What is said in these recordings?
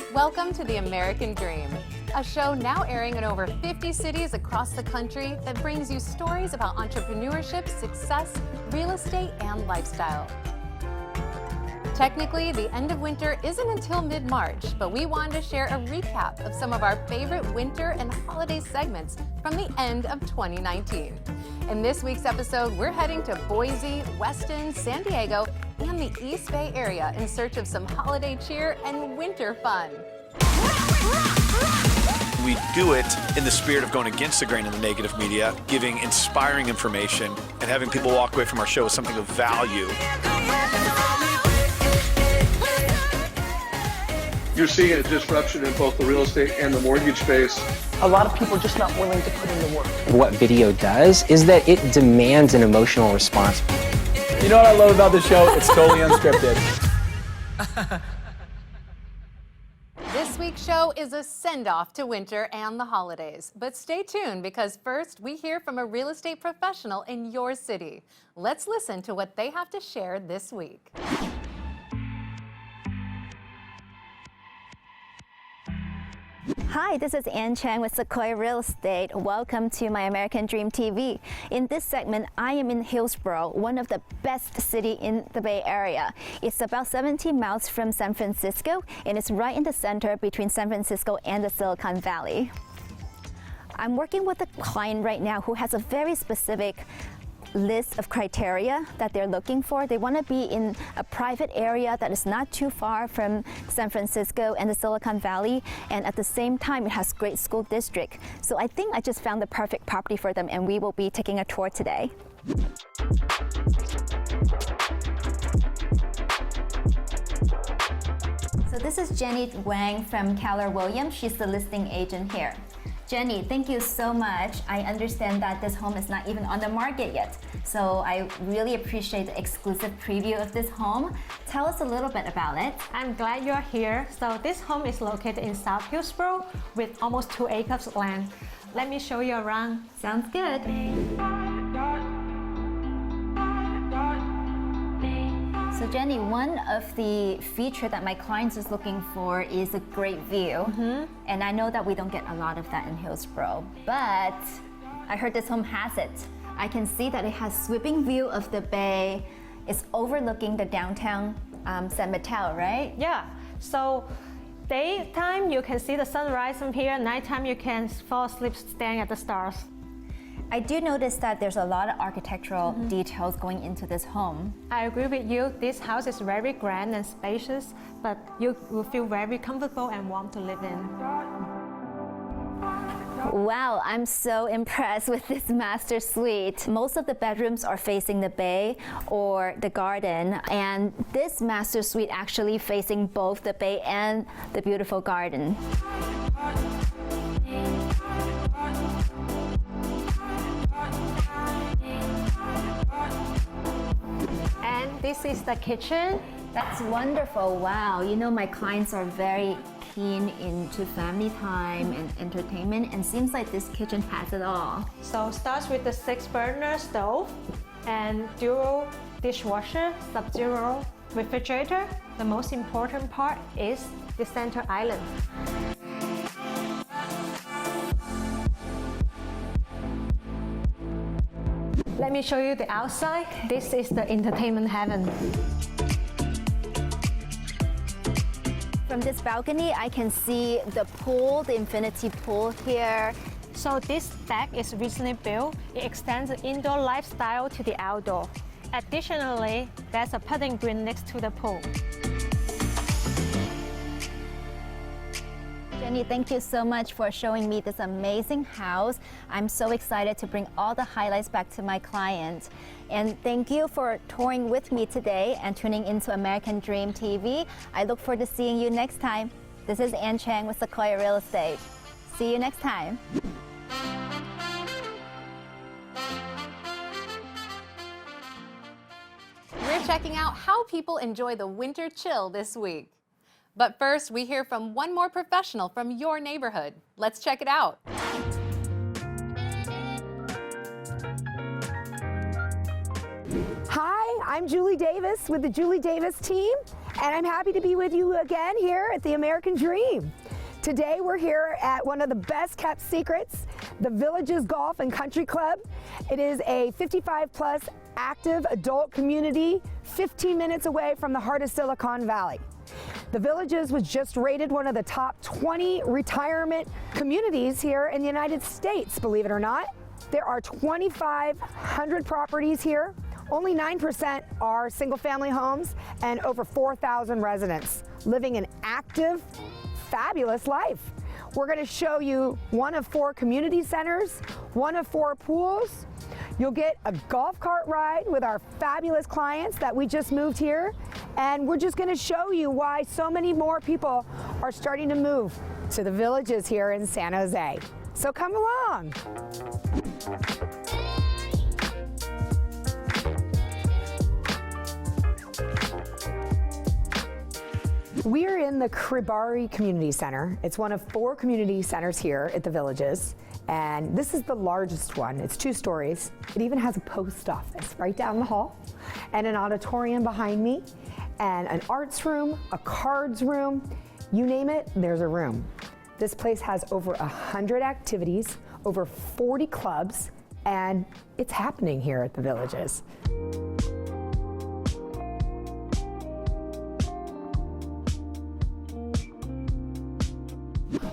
Welcome to The American Dream, a show now airing in over 50 cities across the country that brings you stories about entrepreneurship, success, real estate, and lifestyle. Technically, the end of winter isn't until mid-March, but we wanted to share a recap of some of our favorite winter and holiday segments from the end of 2019. In this week's episode, we're heading to Boise, Weston, San Diego, and the East Bay area in search of some holiday cheer and winter fun. We do it in the spirit of going against the grain of the negative media, giving inspiring information, and having people walk away from our show with something of value. You're seeing a disruption in both the real estate and the mortgage space. A lot of people are just not willing to put in the work. What video does is that it demands an emotional response. You know what I love about the show? It's totally unscripted. This week's show is a send-off to winter and the holidays. But stay tuned, because first we hear from a real estate professional in your city. Let's listen to what they have to share this week. Hi, this is Chang with Sequoia Real Estate. Welcome to My American Dream TV. In this segment, I am in Hillsboro, one of the best cities in the Bay Area. It's about 17 miles from San Francisco, and it's right in the center between San Francisco and the Silicon Valley. I'm working with a client right now who has a very specific list of criteria that they're looking for. They want to be in a private area that is not too far from San Francisco and the Silicon Valley, and at the same time it has great school district. So I think I just found the perfect property for them, and we will be taking a tour today. So this is Jenny Wang from Keller Williams. She's the listing agent here. Jenny, thank you so much. I understand that this home is not even on the market yet, so I really appreciate the exclusive preview of this home. Tell us a little bit about it. I'm glad you're here. So this home is located in South Hillsboro with almost 2 acres of land. Let me show you around. Sounds good. So Jenny, one of the features that my clients is looking for is a great view. And I know that we don't get a lot of that in Hillsboro, but I heard this home has it. I can see that it has sweeping view of the bay. It's overlooking the downtown San Mateo, right? Yeah, so daytime you can see the sunrise from here, nighttime you can fall asleep staring at the stars. I do notice that there's a lot of architectural details going into this home. I agree with you. This house is very grand and spacious, but you will feel very comfortable and warm to live in. Wow, I'm so impressed with this master suite. Most of the bedrooms are facing the bay or the garden, and this master suite actually facing both the bay and the beautiful garden. And this is the kitchen. That's wonderful. Wow, you know, my clients are very keen into family time and entertainment, and seems like this kitchen has it all. So starts with the 6-burner stove and dual dishwasher, sub-zero refrigerator. The most important part is the center island. Let me show you the outside. This is the entertainment heaven. From this balcony, I can see the pool, the infinity pool here. So this deck is recently built. It extends the indoor lifestyle to the outdoor. Additionally, there's a putting green next to the pool. Jenny, thank you so much for showing me this amazing house. I'm so excited to bring all the highlights back to my client. And thank you for touring with me today and tuning into American Dream TV. I look forward to seeing you next time. This is Chang with Sequoia Real Estate. See you next time. We're checking out how people enjoy the winter chill this week. But first, we hear from one more professional from your neighborhood. Let's check it out. Hi, I'm Julie Davis with the Julie Davis team, And I'm happy to be with you again here at the American Dream. Today we're here at one of the best kept secrets, the Villages Golf and Country Club. It is a 55+ active adult community 15 minutes away from the heart of Silicon Valley. The Villages was just rated one of the top 20 retirement communities here in the United States, believe it or not. There are 2,500 properties here. Only 9% are single-family homes and over 4,000 residents living an active, fabulous life. We're going to show you one of 4 community centers, one of 4 pools. You'll get a golf cart ride with our fabulous clients that we just moved here. And we're just going to show you why so many more people are starting to move to the Villages here in San Jose. So come along. We're in the Kribari Community Center. It's one of 4 community centers here at the Villages. And this is the largest one. It's 2 stories. It even has a post office right down the hall and an auditorium behind me and an arts room, a cards room, you name it, there's a room. This place has over 100 activities, over 40 clubs, and it's happening here at the Villages.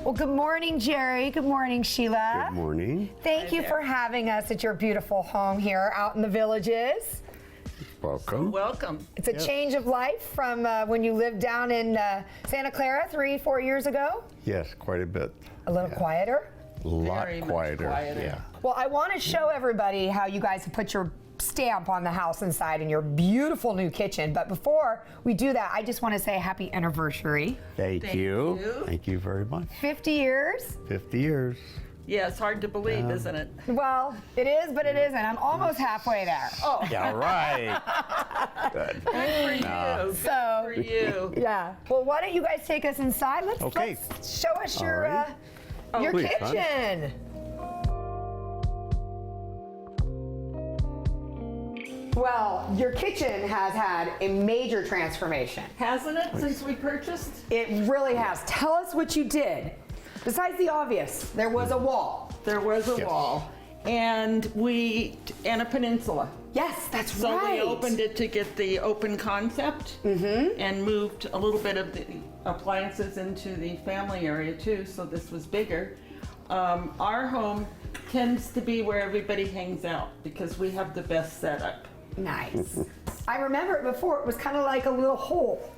Well, good morning, Jerry. Good morning, Sheila. Good morning. Thank you for having us at your beautiful home here out in the Villages. Welcome. Welcome. It's a change of life from when you lived down in Santa Clara 3-4 years ago. Yes, quite a bit. A little quieter. A lot Very much quieter. quieter. Yeah. Well, I want to show everybody how you guys have put your stamp on the house inside in your beautiful new kitchen. But before we do that, I just want to say happy anniversary. Thank you. Thank you very much. 50 years. 50 years. Yeah, it's hard to believe, isn't it? Well, it is, but it isn't. I'm almost halfway there. Oh, Yeah, right. Good. for you. So, For you. yeah. Well, why don't you guys take us inside? Okay. Let's show us your right. your Please, hon. kitchen. Well, your kitchen has had a major transformation. Hasn't it, since we purchased? It really has. Tell us what you did. Besides the obvious, there was a wall. There was a Yes. wall. And a peninsula. Yes, that's So right. we opened it to get the open concept and moved a little bit of the appliances into the family area too, so this was bigger. Our home tends to be where everybody hangs out because we have the best setup. Nice. I remember it before. It was kind of like a little hole.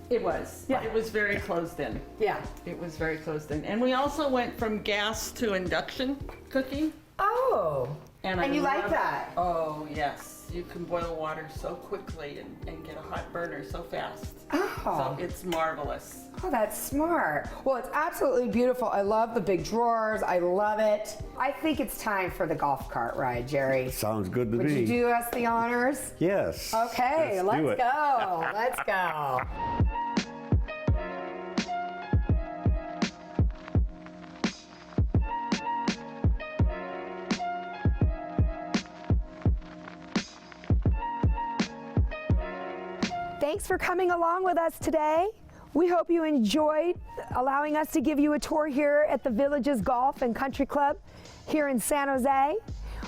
It was. Yeah. It was very closed in. Yeah. It was very closed in. And we also went from gas to induction cooking. Oh. And you like love- that? Oh, yes. You can boil water so quickly and get a hot burner so fast. Oh. So it's marvelous. Oh, that's smart. Well, it's absolutely beautiful. I love the big drawers. I love it. I think it's time for the golf cart ride, Jerry. Sounds good to Would me. you do us the honors? Yes. Okay, Let's do let's it. go. Let's go. Thanks for coming along with us today. We hope you enjoyed allowing us to give you a tour here at the Villages Golf and Country Club here in San Jose.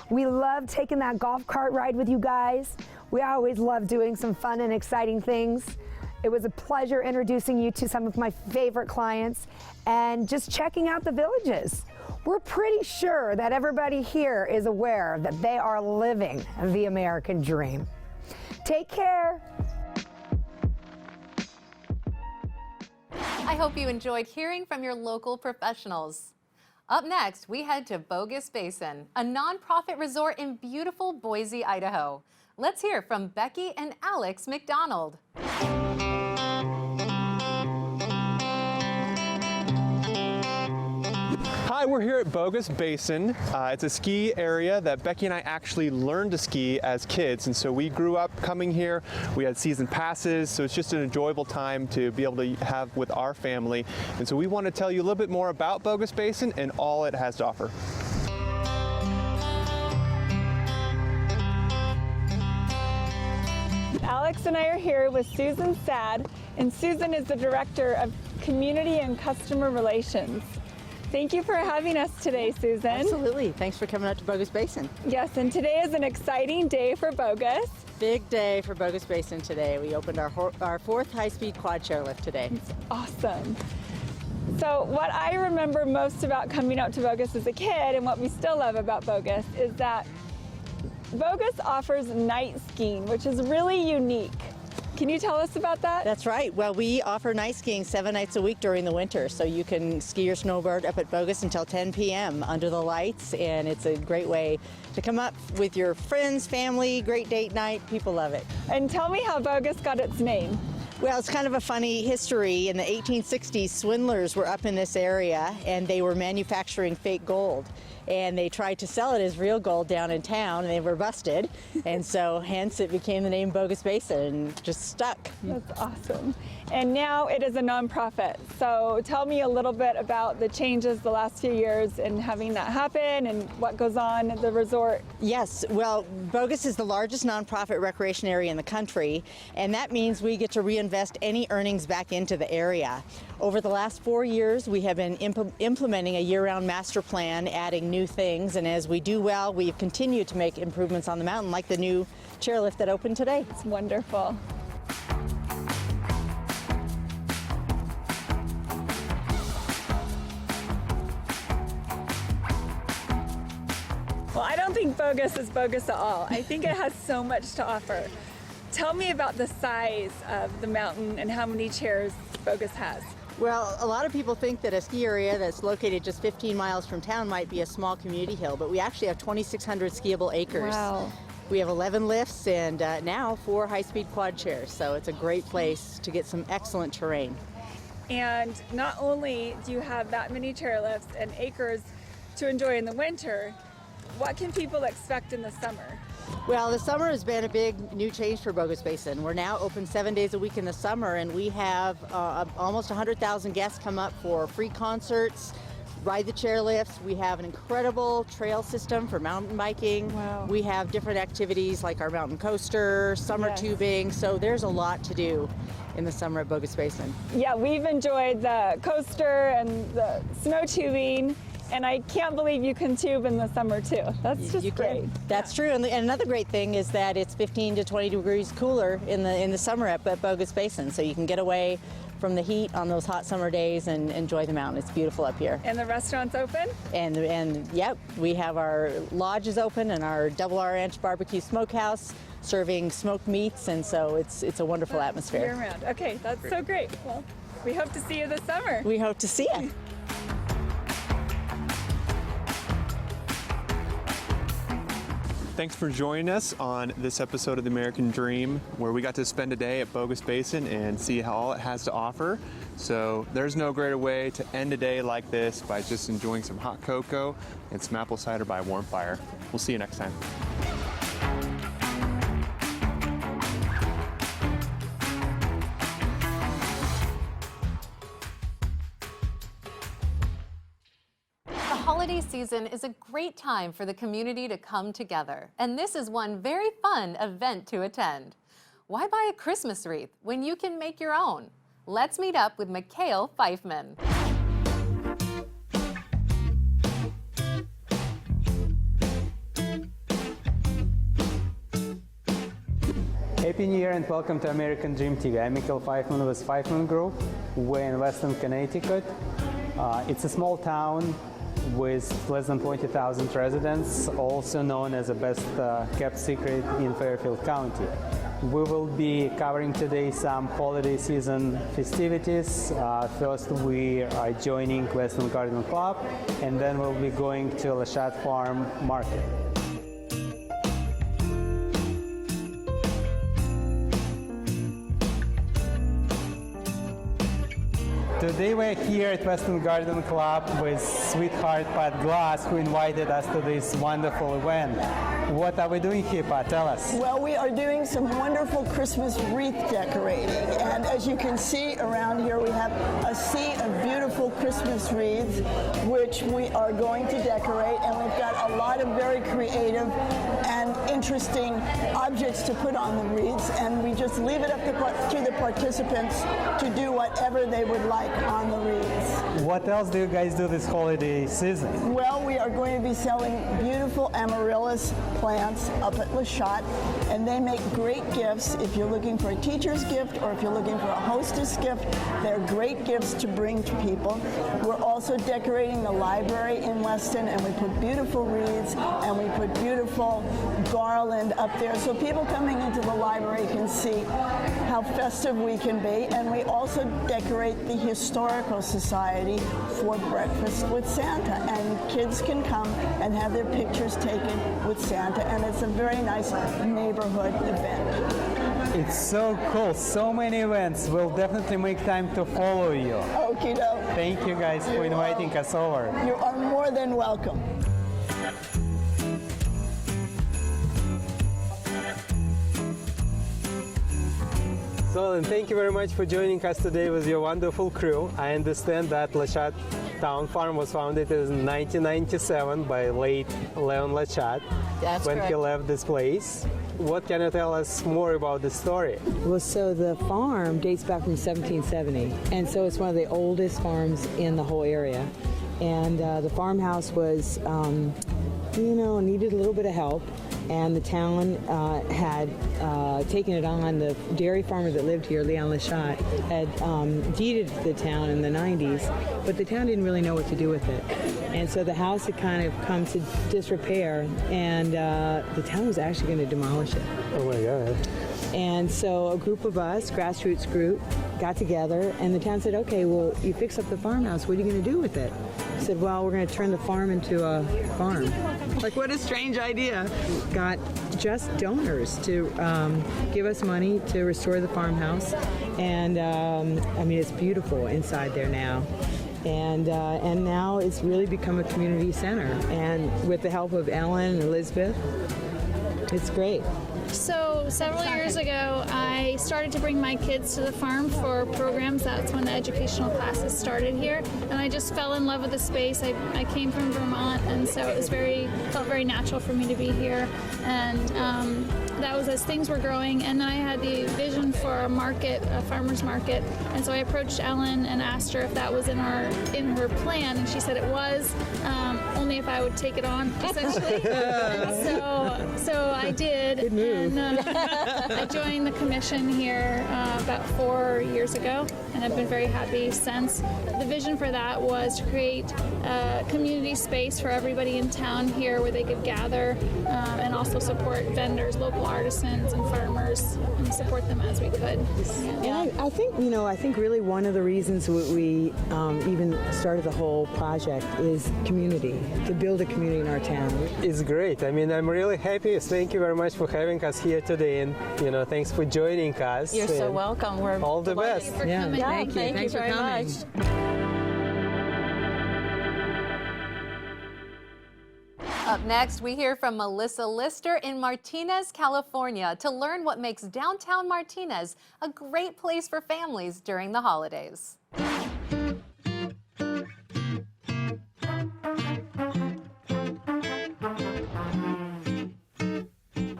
We love taking that golf cart ride with you guys. We always love doing some fun and exciting things. It was a pleasure introducing you to some of my favorite clients and just checking out the Villages. We're pretty sure that everybody here is aware that they are living the American dream. Take care. I hope you enjoyed hearing from your local professionals. Up next, we head to Bogus Basin, a nonprofit resort in beautiful Boise, Idaho. Let's hear from Becky and Alex McDonald. Hi, we're here at Bogus Basin. It's a ski area that Becky and I actually learned to ski as kids, and so we grew up coming here. We had season passes, so it's just an enjoyable time to be able to have with our family. And so we want to tell you a little bit more about Bogus Basin and all it has to offer. Alex and I are here with Susan Sad, and Susan is the Director of Community and Customer Relations. Thank you for having us today, Susan. Absolutely. Thanks for coming out to Bogus Basin. Yes, and today is an exciting day for Bogus. Big day for Bogus Basin today. We opened our fourth high-speed quad chairlift today. It's awesome. So what I remember most about coming out to Bogus as a kid, and what we still love about Bogus, is that Bogus offers night skiing, which is really unique. Can you tell us about that? That's right. Well, we offer night skiing 7 nights a week during the winter, so you can ski or snowboard up at Bogus until 10 p.m. under the lights, and it's a great way to come up with your friends, family, great date night. People love it. And tell me how Bogus got its name. Well, it's kind of a funny history. In the 1860s, swindlers were up in this area, and they were manufacturing fake gold. And they tried to sell it as real gold down in town, and they were busted. And so hence it became the name Bogus Basin, and just stuck. That's awesome. And now it is a nonprofit. So tell me a little bit about the changes the last few years and having that happen and what goes on at the resort. Yes, well, Bogus is the largest nonprofit recreation area in the country, and that means we get to reinvest any earnings back into the area. Over the last 4 years, we have been implementing a year-round master plan, adding new things, and as we do well, we've continued to make improvements on the mountain, like the new chairlift that opened today. It's wonderful. Well, I don't think Bogus is bogus at all. I think it has so much to offer. Tell me about the size of the mountain and how many chairs Bogus has. Well, a lot of people think that a ski area that's located just 15 miles from town might be a small community hill, but we actually have 2,600 skiable acres. Wow. We have 11 lifts and now 4 high-speed quad chairs, so it's a great place to get some excellent terrain. And not only do you have that many chairlifts and acres to enjoy in the winter, what can people expect in the summer? Well, the summer has been a big new change for Bogus Basin. We're now open 7 days a week in the summer, and we have almost 100,000 guests come up for free concerts, ride the chairlifts. We have an incredible trail system for mountain biking. Wow. We have different activities like our mountain coaster, summer tubing, so there's a lot to do in the summer at Bogus Basin. Yeah, we've enjoyed the coaster and the snow tubing. And I can't believe you can tube in the summer too. That's just great. That's true. And another great thing is that it's 15 to 20 degrees cooler in the summer at Bogus Basin, so you can get away from the heat on those hot summer days and enjoy the mountain. It's beautiful up here. And the restaurant's open? And yep, we have our lodges open and our double R-inch barbecue smokehouse serving smoked meats, and so it's a wonderful atmosphere. Year round. Okay, that's so great. Well, we hope to see you this summer. We hope to see you. Thanks for joining us on this episode of The American Dream, where we got to spend a day at Bogus Basin and see how all it has to offer. So there's no greater way to end a day like this by just enjoying some hot cocoa and some apple cider by a warm fire. We'll see you next time. Holiday season is a great time for the community to come together, and this is one very fun event to attend. Why buy a Christmas wreath when you can make your own? Let's meet up with Mikhail Pfeifman. Happy New Year and welcome to American Dream TV. I'm Mikhail Pfeifman with Pfeifman Group. We're in Western Connecticut. It's a small town with less than 20,000 residents, also known as the best kept secret in Fairfield County. We will be covering today some holiday season festivities. First, we are joining Western Garden Club, and then we'll be going to Leshat Farm Market. Today we're here at Western Garden Club with sweetheart Pat Glass, who invited us to this wonderful event. What are we doing here, Pat? Tell us. Well, we are doing some wonderful Christmas wreath decorating. And as you can see around here, we have a sea of beautiful Christmas wreaths, which we are going to decorate, and we've got a lot of very creative and interesting objects to put on the wreaths, and we just leave it up to the participants to do whatever they would like on the wreaths. What else do you guys do this holiday season? Well, we are going to be selling beautiful amaryllis plants up at Le Chat, and they make great gifts. If you're looking for a teacher's gift or if you're looking for a hostess gift, they're great gifts to bring to people. We're also decorating the library in Weston, and we put beautiful wreaths and we put beautiful garland up there so people coming into the library can see how festive we can be. And we also decorate the Historical Society for breakfast with Santa, and kids can come and have their pictures taken with Santa, and it's a very nice neighborhood event. It's so cool, so many events. We'll definitely make time to follow you. Okie doke. Thank you guys for inviting us over. You are more than welcome. So, and thank you very much for joining us today with your wonderful crew. I understand that Le Chat Town Farm was founded in 1997 by late Leon Le Chat. That's when correct. he left this place. What can you tell us more about the story? Well, so the farm dates back from 1770, and so it's one of the oldest farms in the whole area. And the farmhouse was, needed a little bit of help, and the town had taken it on. The dairy farmer that lived here, Leon Le Chat, had deeded the town in the 90s, but the town didn't really know what to do with it. And so the house had kind of come to disrepair, and the town was actually going to demolish it. Oh my God. And so a group of us, grassroots group, got together, and the town said, okay, well, you fix up the farmhouse, what are you going to do with it? I said, well, we're going to turn the farm into a farm. Like, what a strange idea. Got just donors to give us money to restore the farmhouse, and it's beautiful inside there now. And now it's really become a community center, and with the help of Ellen and Elizabeth, it's great. So several years ago, I started to bring my kids to the farm for programs. That's when the educational classes started here, and I just fell in love with the space. I came from Vermont, and so it was felt very natural for me to be here. And that was as things were growing, and then I had the vision for a market, a farmer's market, and so I approached Ellen and asked her if that was in her plan, and she said it was, only if I would take it on, essentially. So I did. Good move. And I joined the commission here about 4 years ago, and I've been very happy since. The vision for that was to create a community space for everybody in town here where they could gather and also support vendors, local artisans and farmers, and support them as we could. And I think really one of the reasons we even started the whole project is community, to build a community in our town. It's great. I mean, I'm really happy. Thank you very much for having us here today, and thanks for joining us. You're so welcome. We're all the best. Thank you for coming. Thank you. Thanks for very coming. much. Up next, we hear from Melissa Lister in Martinez, California, to learn what makes downtown Martinez a great place for families during the holidays.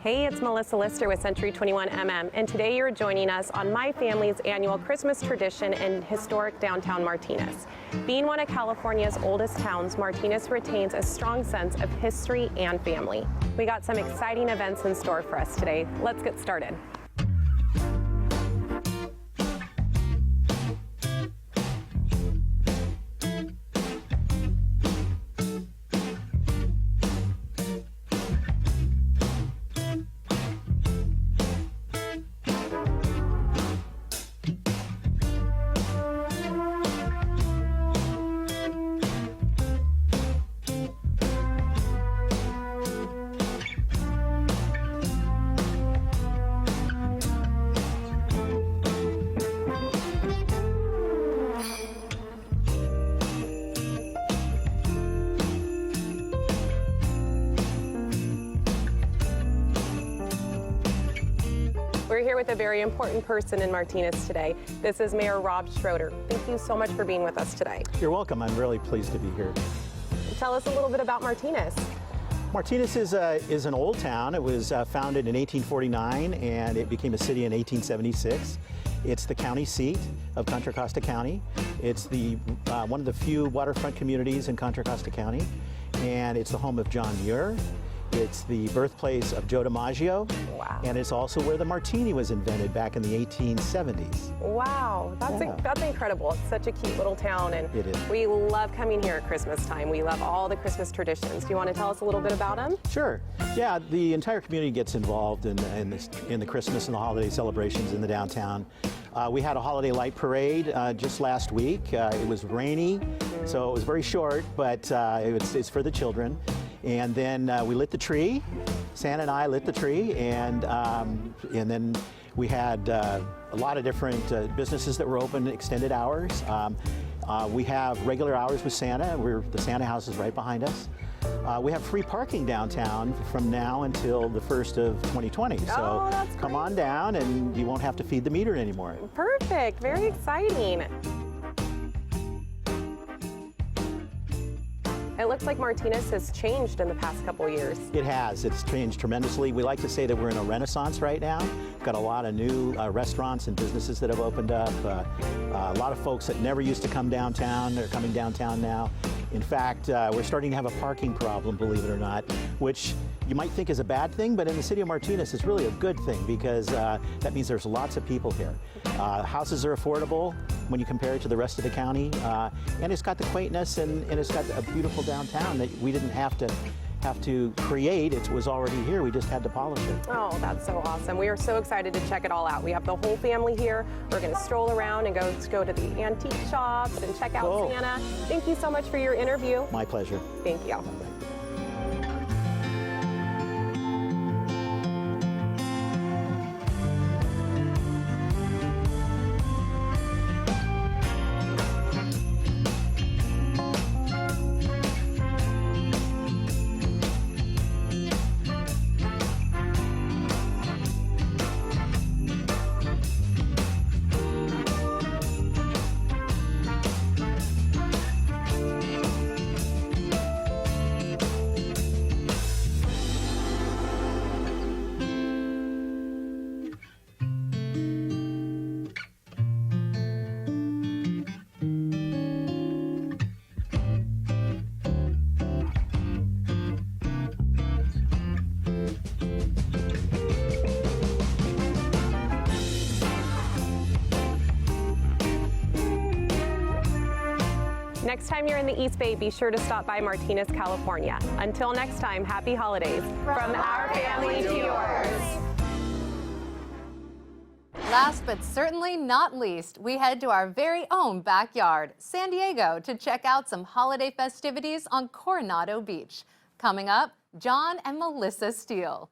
Hey, it's Melissa Lister with Century 21 MM, and today you're joining us on my family's annual Christmas tradition in historic downtown Martinez. Being one of California's oldest towns, Martinez retains a strong sense of history and family. We got some exciting events in store for us today. Let's get started. We're here with a very important person in Martinez today. This is Mayor Rob Schroeder. Thank you so much for being with us today. You're welcome. I'm really pleased to be here. Tell us a little bit about Martinez. Martinez is an old town. It was founded in 1849 and it became a city in 1876. It's the county seat of Contra Costa County. It's the one of the few waterfront communities in Contra Costa County, and it's the home of John Muir. It's the birthplace of Joe DiMaggio. Wow. And it's also where the martini was invented back in the 1870s. Wow, that's incredible. It's such a cute little town, and it is. We love coming here at Christmas time. We love all the Christmas traditions. Do you want to tell us a little bit about them? Sure. Yeah, the entire community gets involved in the Christmas and the holiday celebrations in the downtown. We had a holiday light parade just last week. It was rainy, so it was very short, but it's for the children. And then we lit the tree. Santa and I lit the tree, and then we had a lot of different businesses that were open extended hours. We have regular hours with Santa. The Santa house is right behind us. We have free parking downtown from now until the 1st of 2020. So come on down and you won't have to feed the meter anymore. Perfect, very exciting. It looks like Martinez has changed in the past couple years. It has. It's changed tremendously. We like to say that we're in a renaissance right now. We've got a lot of new restaurants and businesses that have opened up. A lot of folks that never used to come downtown are coming downtown now. In fact, we're starting to have a parking problem, believe it or not, which you might think is a bad thing, but in the city of Martinez, it's really a good thing because that means there's lots of people here. Houses are affordable when you compare it to the rest of the county, and it's got the quaintness and it's got a beautiful downtown that we didn't have to create. It was already here. We just had to polish it. Oh, that's so awesome. We are so excited to check it all out. We have the whole family here. We're going to stroll around and go to the antique shops and check out Santa. Thank you so much for your interview. My pleasure. Thank you. Next time you're in the East Bay, be sure to stop by Martinez, California. Until next time, happy holidays. From our family to yours. Last but certainly not least, we head to our very own backyard, San Diego, to check out some holiday festivities on Coronado Beach. Coming up, John and Melissa Steele.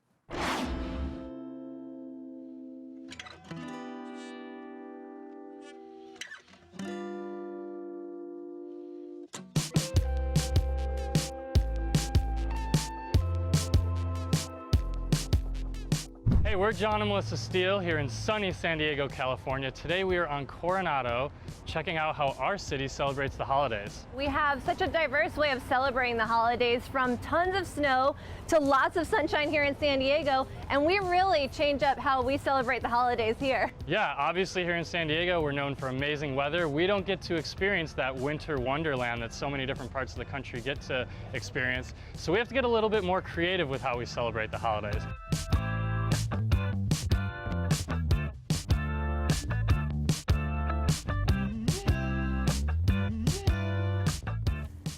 Hey, we're John and Melissa Steele here in sunny San Diego, California. Today we are on Coronado, checking out how our city celebrates the holidays. We have such a diverse way of celebrating the holidays, from tons of snow to lots of sunshine here in San Diego, and we really change up how we celebrate the holidays here. Yeah, obviously here in San Diego, we're known for amazing weather. We don't get to experience that winter wonderland that so many different parts of the country get to experience. So we have to get a little bit more creative with how we celebrate the holidays.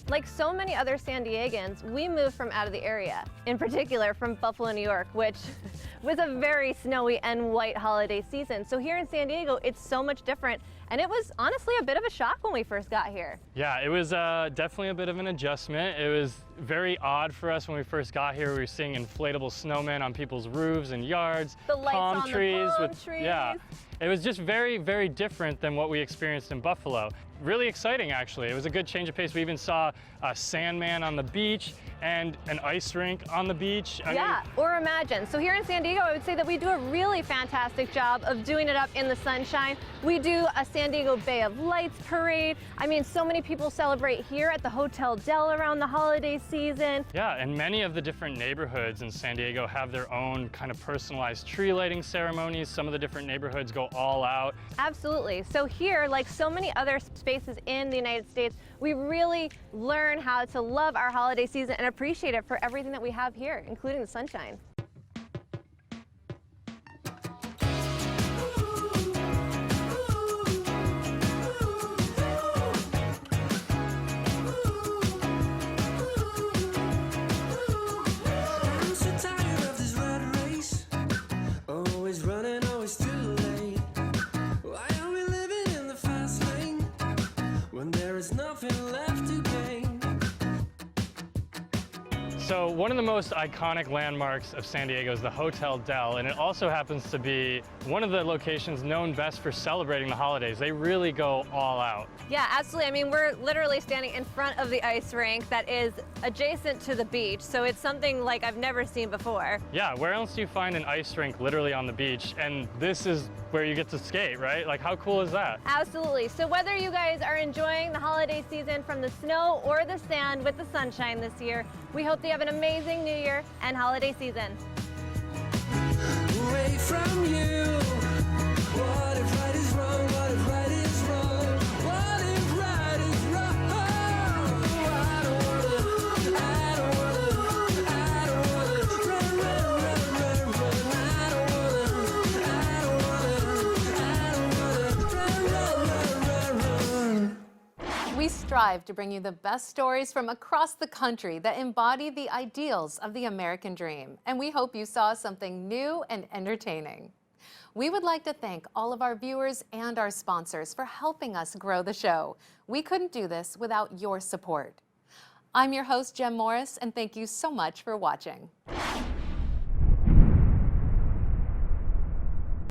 Like so many other San Diegans, we moved from out of the area, in particular from Buffalo, New York, which was a very snowy and white holiday season. So here in San Diego, it's so much different, and it was honestly a bit of a shock when we first got here. Yeah, it was definitely a bit of an adjustment. It was very odd for us when we first got here. We were seeing inflatable snowmen on people's roofs and yards, The lights palm on trees the palm trees. Yeah, it was just very, very different than what we experienced in Buffalo. Really exciting, actually. It was a good change of pace. We even saw a Sandman on the beach and an ice rink on the beach. I mean, or imagine. So here in San Diego, I would say that we do a really fantastic job of doing it up in the sunshine. We do a San Diego Bay of Lights parade. I mean, so many people celebrate here at the Hotel Del around the holiday season. Yeah, and many of the different neighborhoods in San Diego have their own kind of personalized tree lighting ceremonies. Some of the different neighborhoods go all out. Absolutely. So here, like so many other spaces in the United States, we really learn how to love our holiday season and appreciate it for everything that we have here, including the sunshine. So one of the most iconic landmarks of San Diego is the Hotel Del, and it also happens to be one of the locations known best for celebrating the holidays. They really go all out. Yeah, absolutely. I mean, we're literally standing in front of the ice rink that is adjacent to the beach, so it's something like I've never seen before. Yeah, where else do you find an ice rink literally on the beach? And this is where you get to skate, right? Like, how cool is that? Absolutely. So whether you guys are enjoying the holiday season from the snow or the sand with the sunshine this year, we hope that you have an amazing New Year and holiday season. Away from you. What if right is wrong? What if right is wrong? What if right is wrong? I don't wanna run, run, run, run. I don't wanna run, run, run. We strive to bring you the best stories from across the country that embody the ideals of the American dream, and we hope you saw something new and entertaining. We would like to thank all of our viewers and our sponsors for helping us grow the show. We couldn't do this without your support. I'm your host, Jem Morris, and thank you so much for watching.